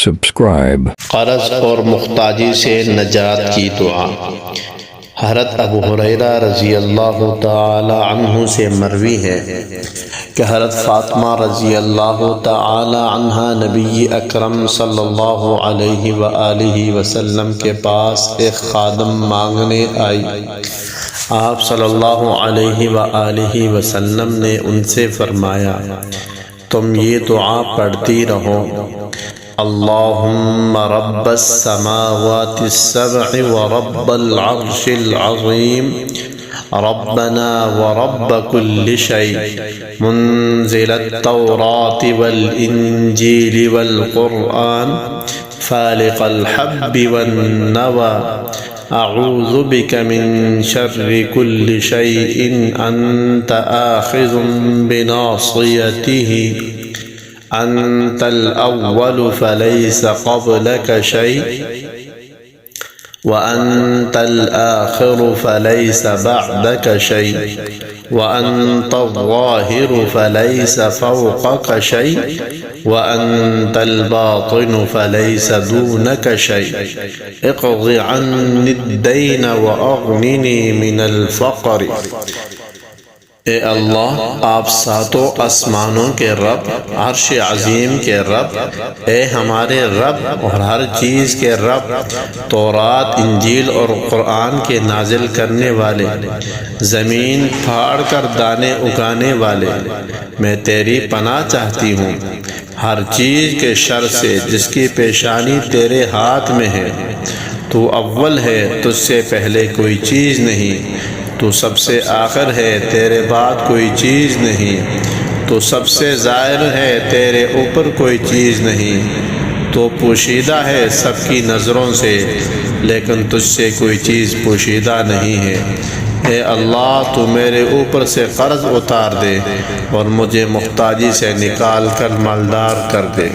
subscribe. قرض اور محتاجی سے نجات کی دعا۔ حضرت ابو ہریرہ رضی اللہ تعالی عنہ سے مروی ہے کہ حضرت فاطمہ رضی اللہ تعالی عنہ نبی اکرم صلی اللہ علیہ وآلہ وسلم کے پاس ایک خادم مانگنے آئی۔ آپ صلی اللہ علیہ وآلہ وسلم نے ان سے فرمایا، تم یہ دعا پڑھتی رہو، اللہم رب السماوات السبع ورب العرش العظیم ربنا ورب كل شيء منزل التوراة والإنجيل والقرآن فالق الحب والنوى أعوذ بك من شر كل شيء أنت آخذ بناصيته أنت الأول فليس قبلك شيء وأنت الآخر فليس بعدك شيء وأنت الظاهر فليس فوقك شيء وأنت الباطن فليس دونك شيء اقض عني الدين وأغنني من الفقر۔ اے اللہ، آپ ساتوں آسمانوں کے رب، عرش عظیم کے رب، اے ہمارے رب اور ہر چیز کے رب، تورات، انجیل اور قرآن کے نازل کرنے والے، زمین پھاڑ کر دانے اگانے والے، میں تیری پناہ چاہتی ہوں ہر چیز کے شر سے جس کی پیشانی تیرے ہاتھ میں ہے۔ تو اول ہے، تجھ سے پہلے کوئی چیز نہیں، تو سب سے آخر ہے، تیرے بعد کوئی چیز نہیں، تو سب سے ظاہر ہے، تیرے اوپر کوئی چیز نہیں، تو پوشیدہ ہے سب کی نظروں سے لیکن تجھ سے کوئی چیز پوشیدہ نہیں ہے۔ اے اللہ، تو میرے اوپر سے قرض اتار دے اور مجھے محتاجی سے نکال کر مالدار کر دے۔